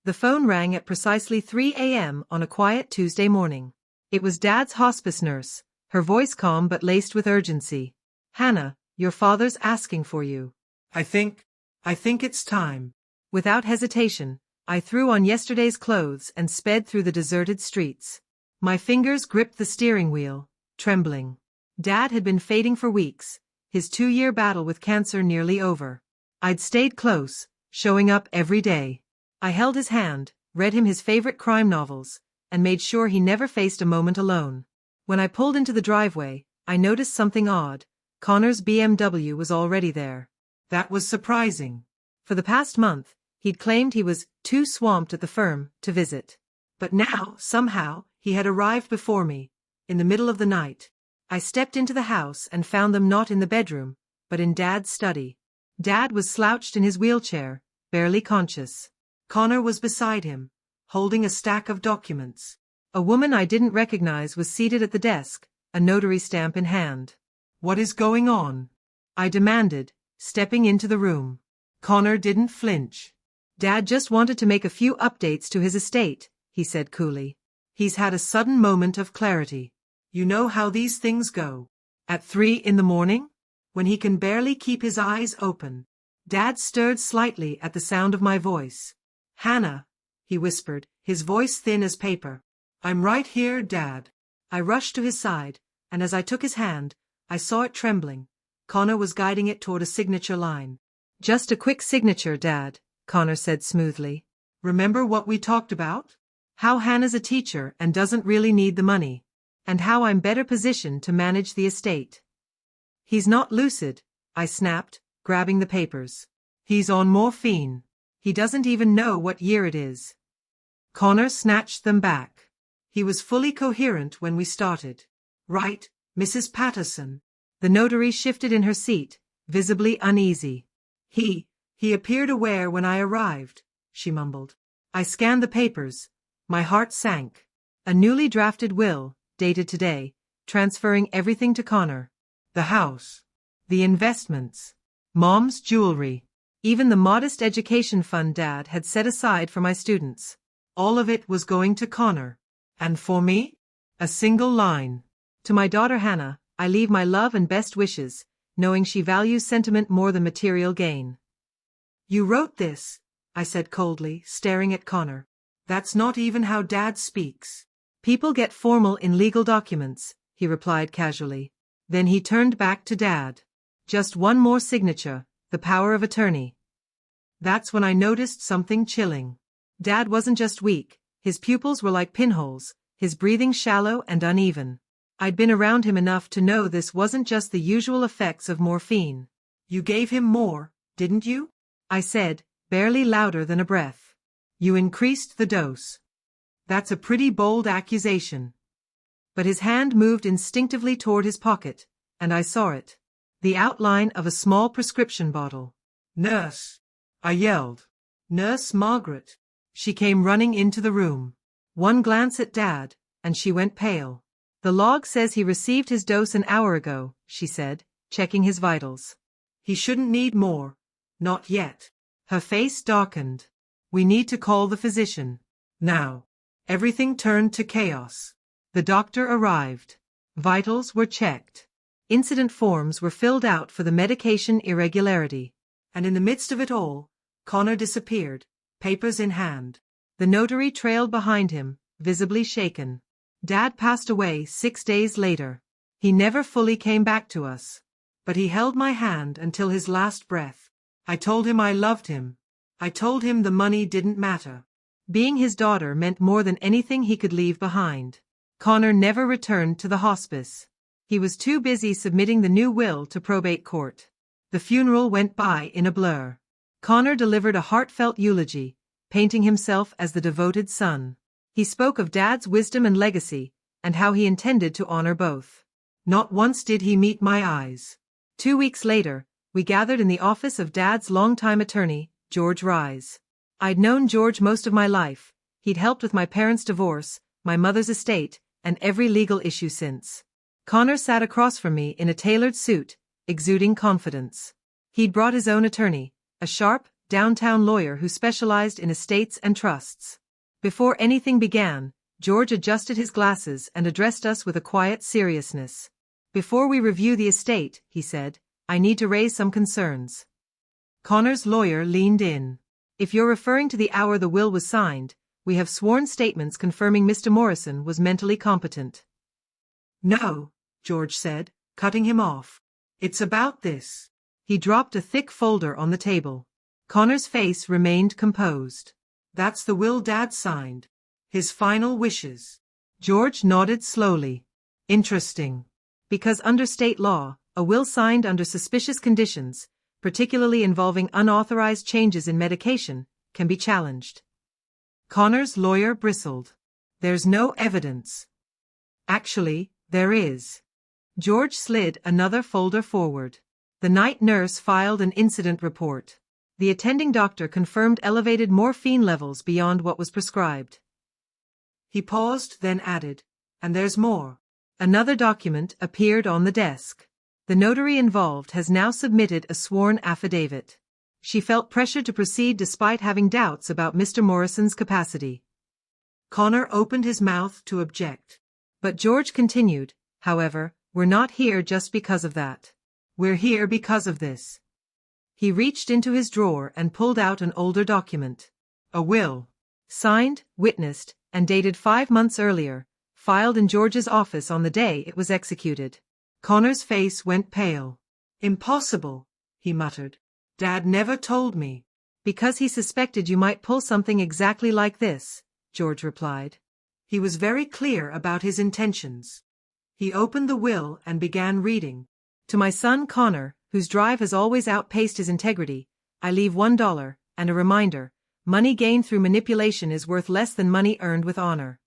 The phone rang at precisely 3 a.m. on a quiet Tuesday morning. It was Dad's hospice nurse, her voice calm but laced with urgency. "Hannah, your father's asking for you." I think it's time." Without hesitation, I threw on yesterday's clothes and sped through the deserted streets. My fingers gripped the steering wheel, trembling. Dad had been fading for weeks, his 2-year battle with cancer nearly over. I'd stayed close, showing up every day. I held his hand, read him his favorite crime novels, and made sure he never faced a moment alone. When I pulled into the driveway, I noticed something odd. Connor's BMW was already there. That was surprising. For the past month, he'd claimed he was too swamped at the firm to visit. But now, somehow, he had arrived before me, in the middle of the night. I stepped into the house and found them not in the bedroom, but in Dad's study. Dad was slouched in his wheelchair, barely conscious. Connor was beside him, holding a stack of documents. A woman I didn't recognize was seated at the desk, a notary stamp in hand. "What is going on?" I demanded, stepping into the room. Connor didn't flinch. "Dad just wanted to make a few updates to his estate," he said coolly. He's had a sudden moment of clarity. You know how these things go. At 3 in the morning? When he can barely keep his eyes open. Dad stirred slightly at the sound of my voice. "Hannah," he whispered, his voice thin as paper. "I'm right here, Dad." I rushed to his side, and as I took his hand, I saw it trembling. Connor was guiding it toward a signature line. "Just a quick signature, Dad," Connor said smoothly. "Remember what we talked about? How Hannah's a teacher and doesn't really need the money. And how I'm better positioned to manage the estate." "He's not lucid," I snapped, grabbing the papers. "He's on morphine. He doesn't even know what year it is." Connor snatched them back. "He was fully coherent when we started. Right, Mrs. Patterson?" The notary shifted in her seat, visibly uneasy. He appeared aware when I arrived," she mumbled. I scanned the papers. My heart sank. A newly drafted will, dated today, transferring everything to Connor. The house. The investments. Mom's jewelry. Even the modest education fund Dad had set aside for my students. All of it was going to Connor. And for me? A single line. "To my daughter Hannah, I leave my love and best wishes, knowing she values sentiment more than material gain." "You wrote this," I said coldly, staring at Connor. "That's not even how Dad speaks." "People get formal in legal documents," he replied casually. Then he turned back to Dad. "Just one more signature, the power of attorney." That's when I noticed something chilling. Dad wasn't just weak, his pupils were like pinholes, his breathing shallow and uneven. I'd been around him enough to know this wasn't just the usual effects of morphine. "You gave him more, didn't you?" I said, barely louder than a breath. "You increased the dose." "That's a pretty bold accusation." But his hand moved instinctively toward his pocket, and I saw it. The outline of a small prescription bottle. "Nurse!" I yelled. "Nurse Margaret!" She came running into the room. One glance at Dad, and she went pale. "The log says he received his dose an hour ago," she said, checking his vitals. "He shouldn't need more. Not yet." Her face darkened. "We need to call the physician. Now." Everything turned to chaos. The doctor arrived. Vitals were checked. Incident forms were filled out for the medication irregularity. And in the midst of it all, Connor disappeared, papers in hand. The notary trailed behind him, visibly shaken. Dad passed away 6 days later. He never fully came back to us. But he held my hand until his last breath. I told him I loved him. I told him the money didn't matter. Being his daughter meant more than anything he could leave behind. Connor never returned to the hospice. He was too busy submitting the new will to probate court. The funeral went by in a blur. Connor delivered a heartfelt eulogy, painting himself as the devoted son. He spoke of Dad's wisdom and legacy, and how he intended to honor both. Not once did he meet my eyes. 2 weeks later, we gathered in the office of Dad's longtime attorney, George Rise. I'd known George most of my life. He'd helped with my parents' divorce, my mother's estate, and every legal issue since. Connor sat across from me in a tailored suit, exuding confidence. He'd brought his own attorney, a sharp, downtown lawyer who specialized in estates and trusts. Before anything began, George adjusted his glasses and addressed us with a quiet seriousness. "Before we review the estate," he said, "I need to raise some concerns." Connor's lawyer leaned in. "If you're referring to the hour the will was signed, we have sworn statements confirming Mr. Morrison was mentally competent." "No," George said, cutting him off. "It's about this." He dropped a thick folder on the table. Connor's face remained composed. "That's the will Dad signed. His final wishes." George nodded slowly. "Interesting. Because under state law, a will signed under suspicious conditions, particularly involving unauthorized changes in medication, can be challenged." Connor's lawyer bristled. "There's no evidence." "Actually, there is." George slid another folder forward. The night nurse filed an incident report. The attending doctor confirmed elevated morphine levels beyond what was prescribed. He paused, then added, "And there's more." Another document appeared on the desk. The notary involved has now submitted a sworn affidavit. She felt pressured to proceed despite having doubts about Mr. Morrison's capacity. Connor opened his mouth to object. But George continued, "However, we're not here just because of that. We're here because of this." He reached into his drawer and pulled out an older document. A will. Signed, witnessed, and dated 5 months earlier, filed in George's office on the day it was executed. Connor's face went pale. "Impossible," he muttered. "Dad never told me." "Because he suspected you might pull something exactly like this," George replied. He was very clear about his intentions. He opened the will and began reading. "To my son Connor, whose drive has always outpaced his integrity, I leave $1, and a reminder, money gained through manipulation is worth less than money earned with honor."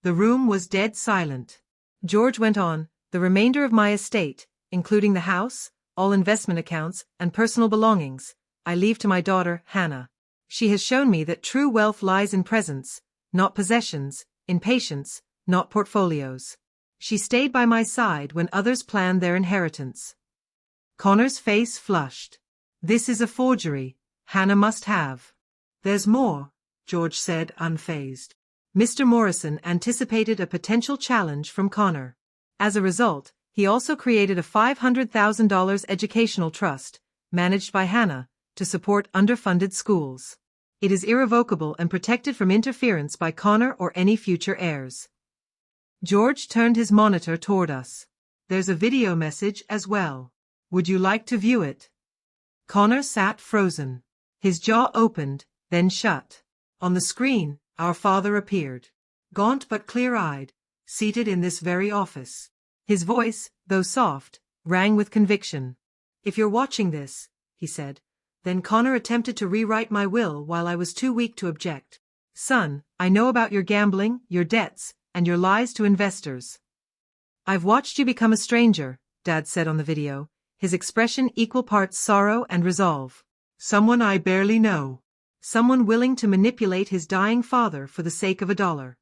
The room was dead silent. George went on, "The remainder of my estate, including the house, all investment accounts, and personal belongings, I leave to my daughter, Hannah. She has shown me that true wealth lies in presence, not possessions, in patience, not portfolios. She stayed by my side when others planned their inheritance." Connor's face flushed. "This is a forgery. Hannah must have." "There's more," George said, unfazed. Mr. Morrison anticipated a potential challenge from Connor. As a result, he also created a $500,000 educational trust, managed by Hannah, to support underfunded schools. It is irrevocable and protected from interference by Connor or any future heirs. George turned his monitor toward us. "There's a video message as well. Would you like to view it?" Connor sat frozen. His jaw opened, then shut. On the screen, our father appeared. Gaunt but clear-eyed, seated in this very office. His voice, though soft, rang with conviction. "If you're watching this," he said, "then Connor attempted to rewrite my will while I was too weak to object. Son, I know about your gambling, your debts, and your lies to investors. I've watched you become a stranger," Dad said on the video, his expression equal parts sorrow and resolve. "Someone I barely know. Someone willing to manipulate his dying father for the sake of $1.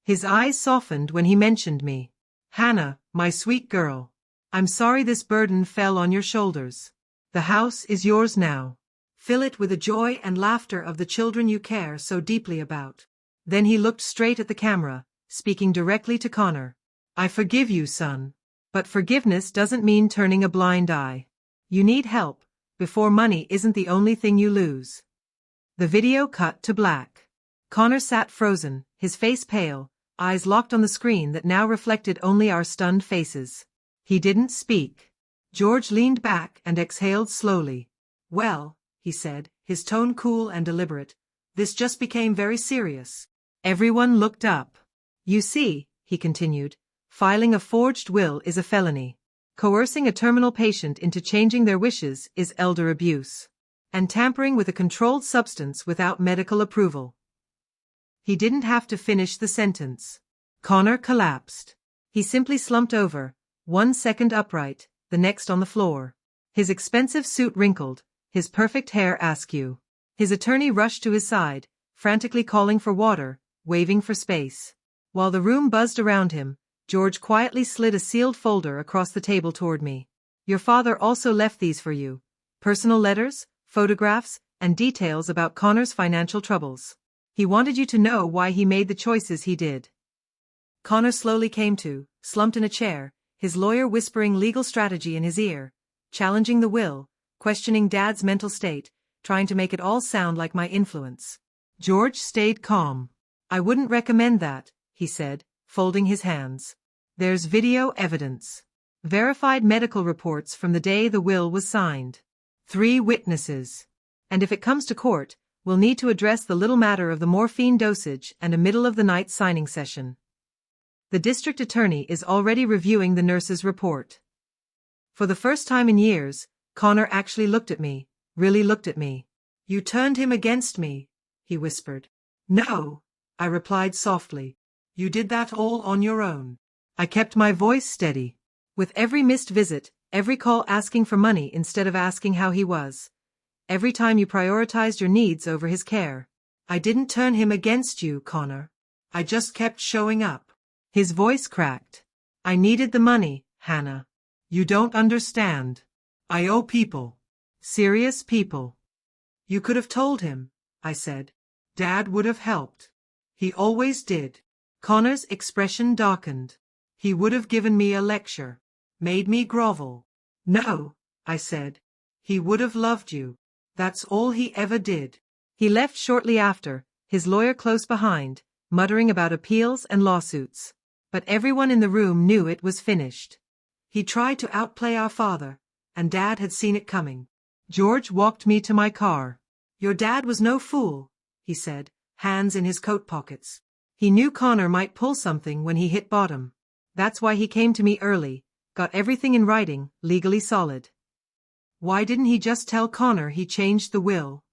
His eyes softened when he mentioned me. Hannah, my sweet girl. I'm sorry this burden fell on your shoulders. The house is yours now. Fill it with the joy and laughter of the children you care so deeply about." Then he looked straight at the camera, speaking directly to Connor. "I forgive you, son. But forgiveness doesn't mean turning a blind eye. You need help, before money isn't the only thing you lose." The video cut to black. Connor sat frozen, his face pale, eyes locked on the screen that now reflected only our stunned faces. He didn't speak. George leaned back and exhaled slowly. "Well," he said, his tone cool and deliberate, "this just became very serious." Everyone looked up. "You see," he continued, "filing a forged will is a felony. Coercing a terminal patient into changing their wishes is elder abuse. And tampering with a controlled substance without medical approval." He didn't have to finish the sentence. Connor collapsed. He simply slumped over, 1 second upright, the next on the floor. His expensive suit wrinkled, his perfect hair askew. His attorney rushed to his side, frantically calling for water, waving for space. While the room buzzed around him, George quietly slid a sealed folder across the table toward me. "Your father also left these for you. Personal letters, photographs, and details about Connor's financial troubles. He wanted you to know why he made the choices he did. Connor slowly came to, slumped in a chair, his lawyer whispering legal strategy in his ear, challenging the will, questioning Dad's mental state, trying to make it all sound like my influence. George stayed calm. I wouldn't recommend that, he said, folding his hands. There's video evidence. Verified medical reports from the day the will was signed. 3 witnesses. And if it comes to court, we'll need to address the little matter of the morphine dosage and a middle-of-the-night signing session. The district attorney is already reviewing the nurse's report. For the first time in years, Connor actually looked at me, really looked at me. You turned him against me, he whispered. No, I replied softly. You did that all on your own. I kept my voice steady. With every missed visit, every call asking for money instead of asking how he was. Every time you prioritized your needs over his care. I didn't turn him against you, Connor. I just kept showing up. His voice cracked. I needed the money, Hannah. You don't understand. I owe people. Serious people. You could have told him, I said. Dad would have helped. He always did. Connor's expression darkened. He would have given me a lecture. Made me grovel. No, I said. He would have loved you. That's all he ever did. He left shortly after, his lawyer close behind, muttering about appeals and lawsuits. But everyone in the room knew it was finished. He tried to outplay our father, and Dad had seen it coming. George walked me to my car. Your dad was no fool, he said, hands in his coat pockets. He knew Connor might pull something when he hit bottom. That's why he came to me early, got everything in writing, legally solid. Why didn't he just tell Connor he changed the will?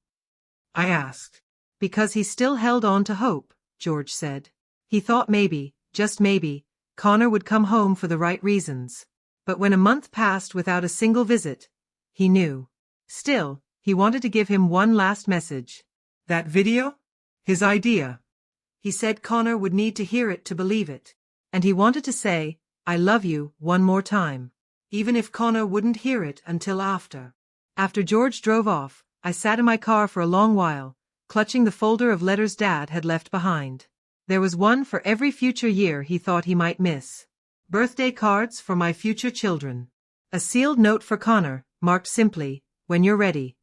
I asked. Because he still held on to hope, George said. He thought maybe, just maybe, Connor would come home for the right reasons. But when a month passed without a single visit, he knew. Still, he wanted to give him one last message. That video? His idea. He said Connor would need to hear it to believe it. And he wanted to say, I love you, one more time. Even if Connor wouldn't hear it until after. After George drove off, I sat in my car for a long while, clutching the folder of letters Dad had left behind. There was one for every future year he thought he might miss. Birthday cards for my future children. A sealed note for Connor, marked simply, when you're ready.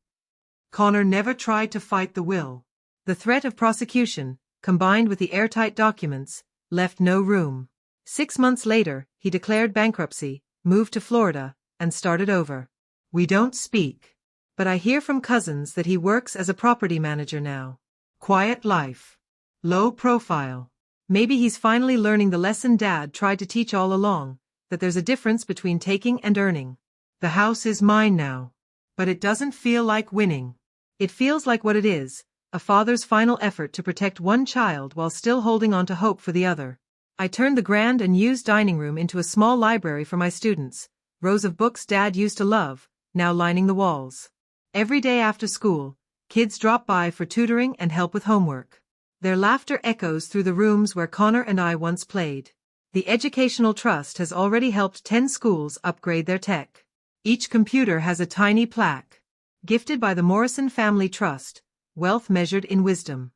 Connor never tried to fight the will. The threat of prosecution, combined with the airtight documents, left no room. 6 months later, he declared bankruptcy, moved to Florida, and started over. We don't speak. But I hear from cousins that he works as a property manager now. Quiet life. Low profile. Maybe he's finally learning the lesson Dad tried to teach all along, that there's a difference between taking and earning. The house is mine now. But it doesn't feel like winning. It feels like what it is, a father's final effort to protect one child while still holding on to hope for the other. I turned the grand and used dining room into a small library for my students, rows of books Dad used to love, now lining the walls. Every day after school, kids drop by for tutoring and help with homework. Their laughter echoes through the rooms where Connor and I once played. The Educational Trust has already helped 10 schools upgrade their tech. Each computer has a tiny plaque. Gifted by the Morrison Family Trust, wealth measured in wisdom.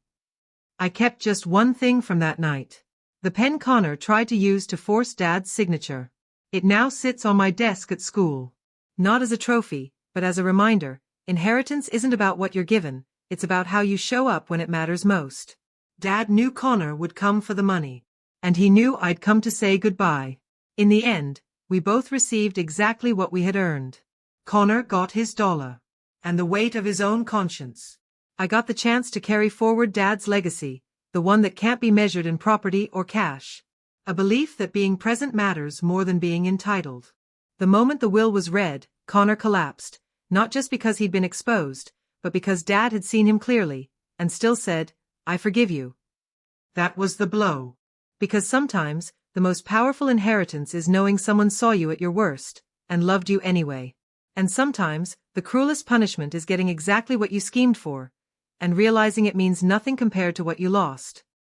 I kept just one thing from that night. The pen Connor tried to use to force Dad's signature. It now sits on my desk at school. Not as a trophy, but as a reminder, inheritance isn't about what you're given, it's about how you show up when it matters most. Dad knew Connor would come for the money. And he knew I'd come to say goodbye. In the end, we both received exactly what we had earned. Connor got his dollar. And the weight of his own conscience. I got the chance to carry forward Dad's legacy, the one that can't be measured in property or cash. A belief that being present matters more than being entitled. The moment the will was read, Connor collapsed, not just because he'd been exposed, but because Dad had seen him clearly, and still said, I forgive you. That was the blow. Because sometimes, the most powerful inheritance is knowing someone saw you at your worst, and loved you anyway. And sometimes, the cruelest punishment is getting exactly what you schemed for, and realizing it means nothing compared to what you lost.